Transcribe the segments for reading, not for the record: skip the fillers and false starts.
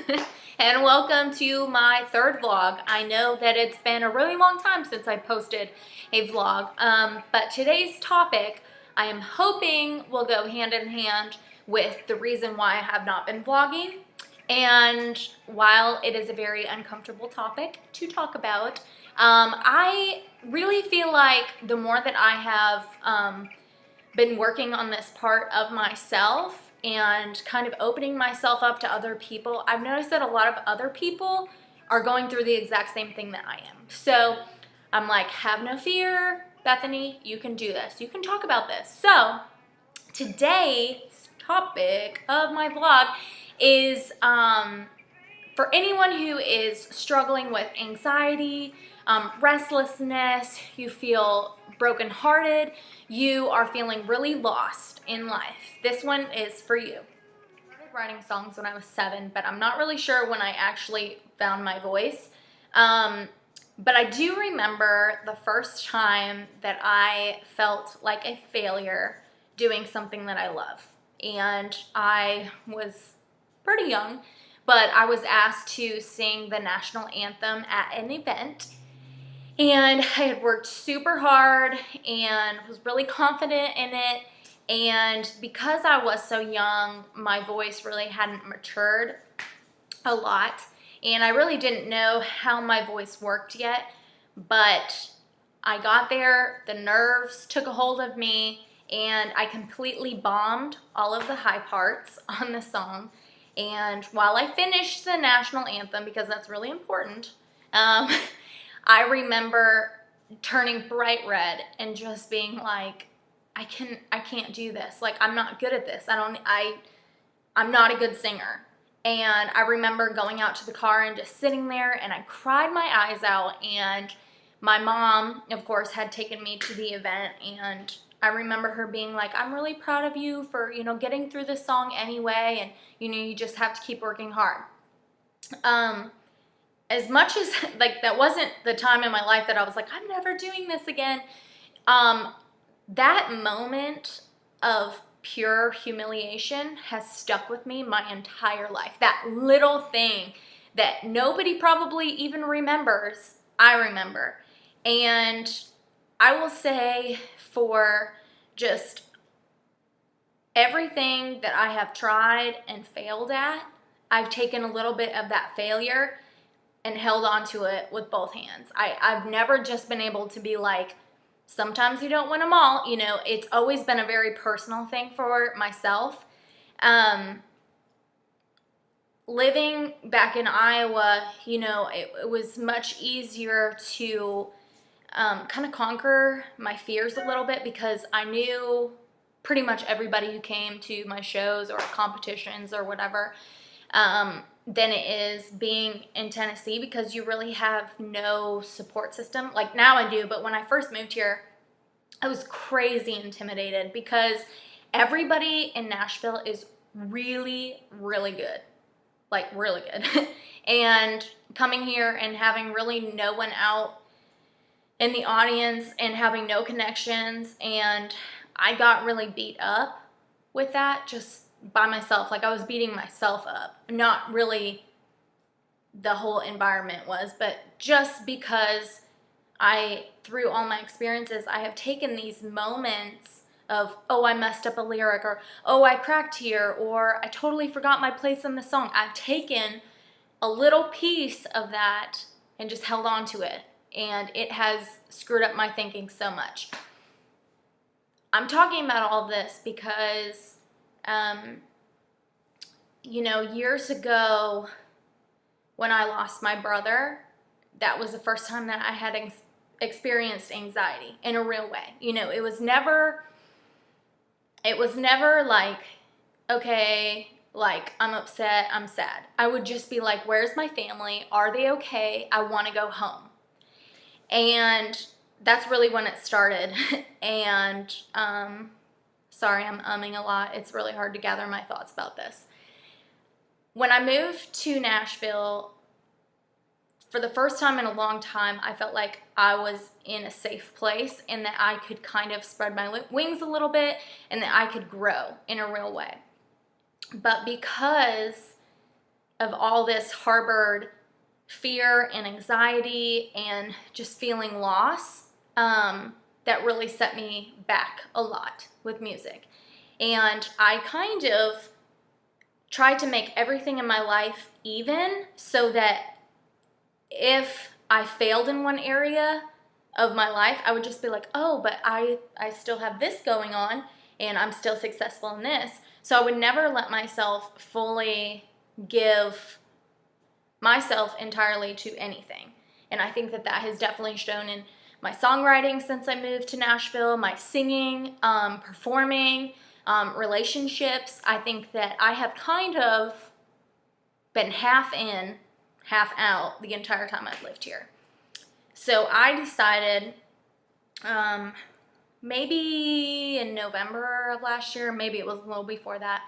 and welcome to my third vlog. I know that it's been a really long time since I posted a vlog, but today's topic I am hoping will go hand in hand with the reason why I have not been vlogging. And while it is a very uncomfortable topic to talk about, I really feel like the more that I have been working on this part of myself and kind of opening myself up to other people, I've noticed that a lot of other people are going through the exact same thing that I am. So I'm like, have no fear, Bethany, you can do this. You can talk about this. So today's topic of my vlog is for anyone who is struggling with anxiety, restlessness, you feel brokenhearted, you are feeling really lost in life. This one is for you. I started writing songs when I was 7, but I'm not really sure when I actually found my voice. But I do remember the first time that I felt like a failure doing something that I love. And I was pretty young, but I was asked to sing the national anthem at an event. And I had worked super hard and was really confident in it. And because I was so young, my voice really hadn't matured a lot. And I really didn't know how my voice worked yet. But I got there, the nerves took a hold of me, and I completely bombed all of the high parts on the song. And while I finished the national anthem, because that's really important, I remember turning bright red and just being like, I can't do this. Like, I'm not good at this. I'm not a good singer. And I remember going out to the car and just sitting there, and I cried my eyes out. And my mom, of course, had taken me to the event, and I remember her being like, I'm really proud of you for, getting through this song anyway, and, you just have to keep working hard. As much as, like, that wasn't the time in my life that I was like, I'm never doing this again, that moment of pure humiliation has stuck with me my entire life. That little thing that nobody probably even remembers, I remember. And I will say, for just everything that I have tried and failed at, I've taken a little bit of that failure and held on to it with both hands. I've never just been able to be like, sometimes you don't win them all. It's always been a very personal thing for myself. Living back in Iowa, it was much easier to kind of conquer my fears a little bit, because I knew pretty much everybody who came to my shows or competitions or whatever, than it is being in Tennessee, because you really have no support system. Like, now I do, but when I first moved here, I was crazy intimidated because everybody in Nashville is really, really good. Like, really good. And coming here and having really no one out in the audience and having no connections, and I got really beat up with that just by myself. Like, I was beating myself up. Not really the whole environment was, but just because through all my experiences, I have taken these moments of, oh, I messed up a lyric, or, oh, I cracked here, or I totally forgot my place in the song. I've taken a little piece of that and just held on to it, and it has screwed up my thinking so much. I'm talking about all this because, years ago when I lost my brother, that was the first time that I had experienced anxiety in a real way. It was never like, okay, like, I'm upset, I'm sad. I would just be like, where's my family? Are they okay? I want to go home. And that's really when it started. And, sorry, I'm umming a lot. It's really hard to gather my thoughts about this. When I moved to Nashville, for the first time in a long time, I felt like I was in a safe place, and that I could kind of spread my wings a little bit, and that I could grow in a real way. But because of all this harbored fear and anxiety and just feeling loss, that really set me back a lot with music. And I kind of tried to make everything in my life even, so that if I failed in one area of my life, I would just be like, oh, but I still have this going on and I'm still successful in this. So I would never let myself fully give myself entirely to anything. And I think that that has definitely shown in my songwriting since I moved to Nashville, my singing, performing, relationships. I think that I have kind of been half in, half out the entire time I've lived here. So I decided, maybe in November of last year, maybe it was a little before that,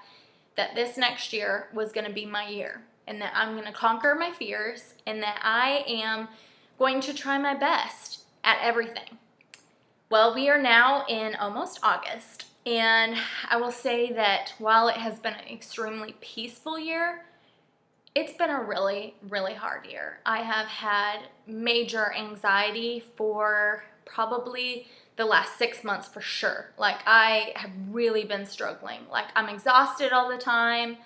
that this next year was going to be my year, and that I'm going to conquer my fears, and that I am going to try my best at everything. Well, we are now in almost August, and I will say that while it has been an extremely peaceful year, it's been a really, really hard year. I have had major anxiety for probably the last 6 months for sure. Like, I have really been struggling. Like, I'm exhausted all the time.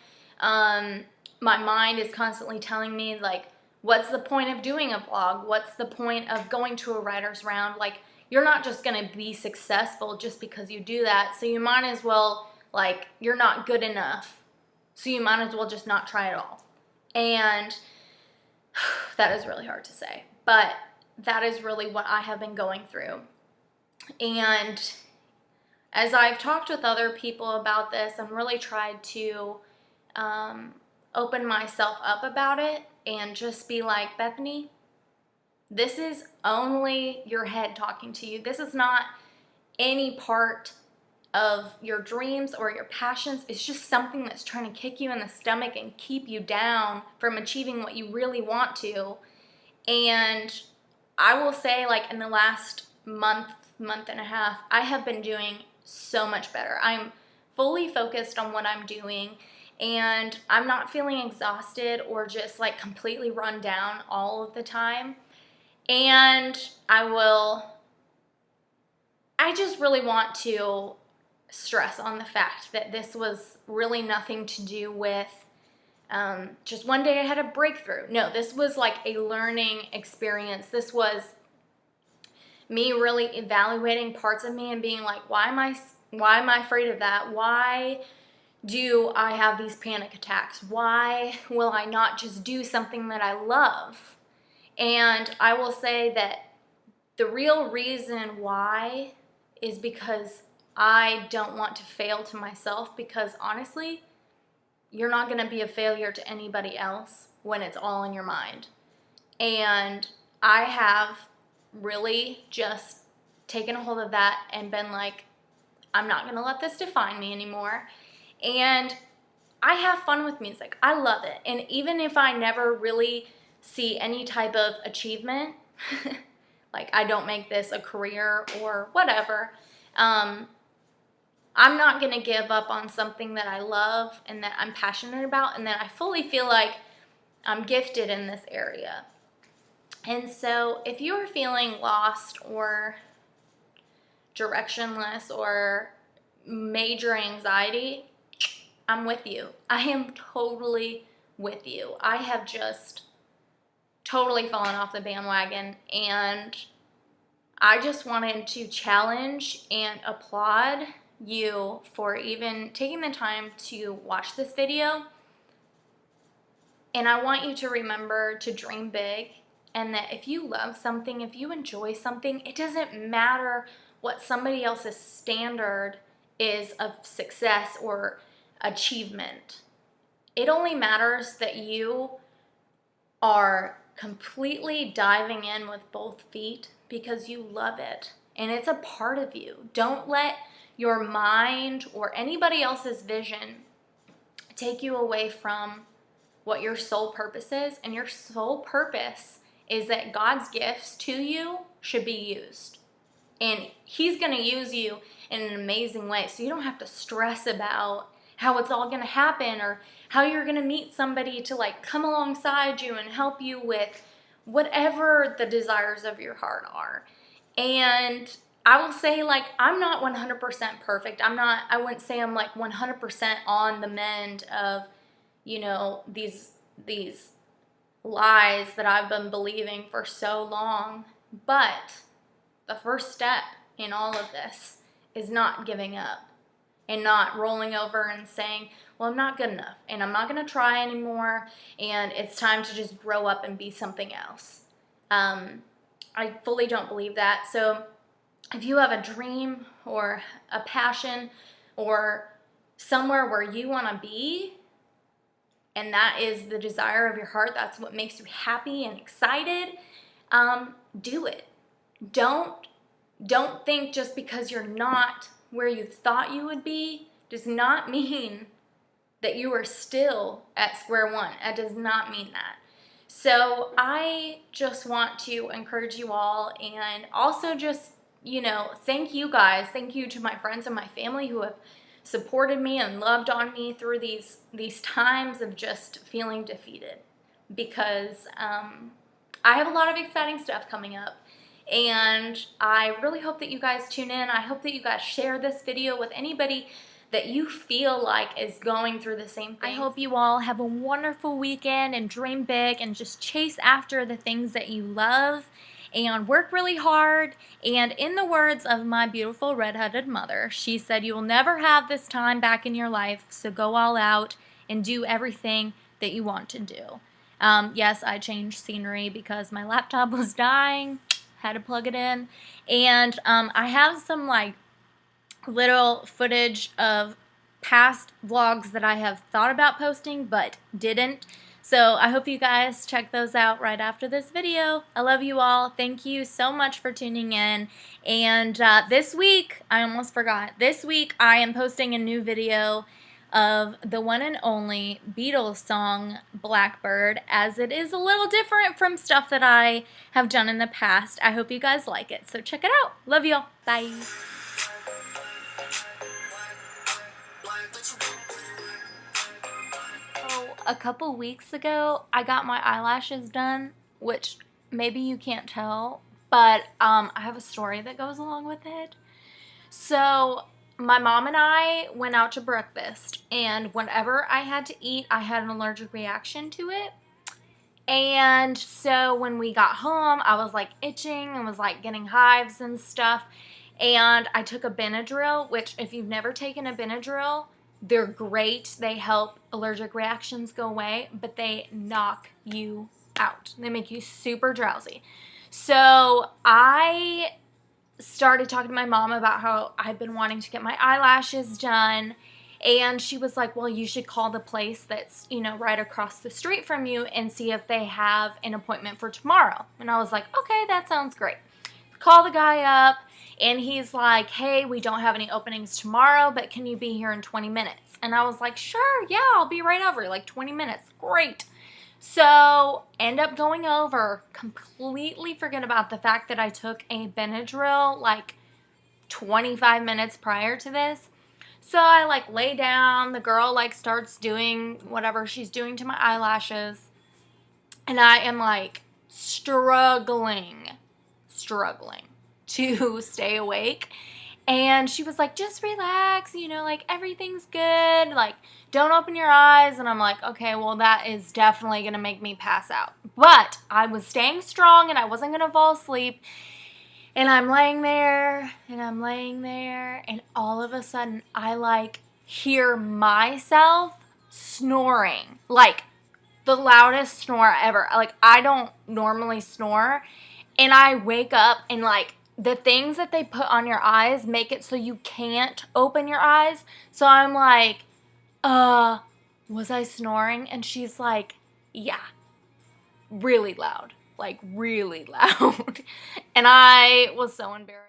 My mind is constantly telling me, like, what's the point of doing a vlog? What's the point of going to a writer's round? Like, you're not just going to be successful just because you do that. So you might as well, like, you're not good enough. So you might as well just not try at all. And that is really hard to say, but that is really what I have been going through. And as I've talked with other people about this, I've really tried to open myself up about it and just be like, Bethany, this is only your head talking to you. This is not any part of your dreams or your passions. It's just something that's trying to kick you in the stomach and keep you down from achieving what you really want to. And I will say, like, in the last month and a half, I have been doing so much better. I'm fully focused on what I'm doing, and I'm not feeling exhausted or just like completely run down all of the time. And I just really want to stress on the fact that this was really nothing to do with just one day I had a breakthrough. No, this was like a learning experience. This was me really evaluating parts of me and being like, why am I afraid of that? Why do I have these panic attacks? Why will I not just do something that I love? And I will say that the real reason why is because I don't want to fail to myself, because honestly, you're not going to be a failure to anybody else when it's all in your mind. And I have really just taken a hold of that and been like, I'm not going to let this define me anymore. And I have fun with music. I love it. And even if I never really see any type of achievement, like I don't make this a career or whatever, I'm not going to give up on something that I love and that I'm passionate about and that I fully feel like I'm gifted in this area. And so if you're feeling lost or directionless or major anxiety, I'm with you. I am totally with you. I have just totally fallen off the bandwagon, and I just wanted to challenge and applaud you for even taking the time to watch this video. And I want you to remember to dream big, and that if you love something, if you enjoy something, it doesn't matter what somebody else's standard is of success or achievement. It only matters that you are completely diving in with both feet because you love it and it's a part of you. Don't let your mind or anybody else's vision take you away from what your sole purpose is. And your sole purpose is that God's gifts to you should be used. And He's going to use you in an amazing way. So you don't have to stress about how it's all gonna happen, or how you're gonna meet somebody to like come alongside you and help you with whatever the desires of your heart are. And I will say, like, I'm not 100% perfect. I wouldn't say I'm like 100% on the mend of, you know, these lies that I've been believing for so long. But the first step in all of this is not giving up and not rolling over and saying, well, I'm not good enough and I'm not going to try anymore and it's time to just grow up and be something else. I fully don't believe that. So if you have a dream or a passion or somewhere where you want to be, and that is the desire of your heart, that's what makes you happy and excited, do it. Don't think just because you're not where you thought you would be does not mean that you are still at square one. It does not mean that. So I just want to encourage you all, and also just, you know, thank you guys. Thank you to my friends and my family who have supported me and loved on me through these times of just feeling defeated, because I have a lot of exciting stuff coming up. And I really hope that you guys tune in. I hope that you guys share this video with anybody that you feel like is going through the same thing. I hope you all have a wonderful weekend and dream big and just chase after the things that you love and work really hard. And in the words of my beautiful redheaded mother, she said, you will never have this time back in your life, so go all out and do everything that you want to do. Yes, I changed scenery because my laptop was dying. Had to plug it in, and I have some like little footage of past vlogs that I have thought about posting but didn't, so I hope you guys check those out right after this video. I love you all. Thank you so much for tuning in. And this week, I almost forgot, this week I am posting a new video of the one and only Beatles song Blackbird, as it is a little different from stuff that I have done in the past. I hope you guys like it, so check it out. Love y'all. Bye. So a couple weeks ago I got my eyelashes done, which maybe you can't tell, but I have a story that goes along with it. So my mom and I went out to breakfast, and whenever I had to eat, I had an allergic reaction to it. And so when we got home, I was like itching and was like getting hives and stuff. And I took a Benadryl, which if you've never taken a Benadryl, they're great. They help allergic reactions go away, but they knock you out. They make you super drowsy. So I started talking to my mom about how I've been wanting to get my eyelashes done, and she was like, well, you should call the place that's, you know, right across the street from you and see if they have an appointment for tomorrow. And I was like, okay, that sounds great. Call the guy up, and he's like, hey, we don't have any openings tomorrow, but can you be here in 20 minutes? And I was like, sure, yeah, I'll be right over, like 20 minutes, great. So, end up going over, completely forget about the fact that I took a Benadryl like 25 minutes prior to this. So I like lay down, the girl like starts doing whatever she's doing to my eyelashes, and I am like struggling to stay awake. And she was like, just relax, you know, like everything's good, like don't open your eyes. And I'm like, okay, well that is definitely gonna make me pass out. But I was staying strong and I wasn't gonna fall asleep. And I'm laying there and I'm laying there, and all of a sudden I like hear myself snoring, like the loudest snore ever. Like I don't normally snore, and I wake up and like the things that they put on your eyes make it so you can't open your eyes. So I'm like, was I snoring? And she's like, yeah, really loud, like really loud. And I was so embarrassed.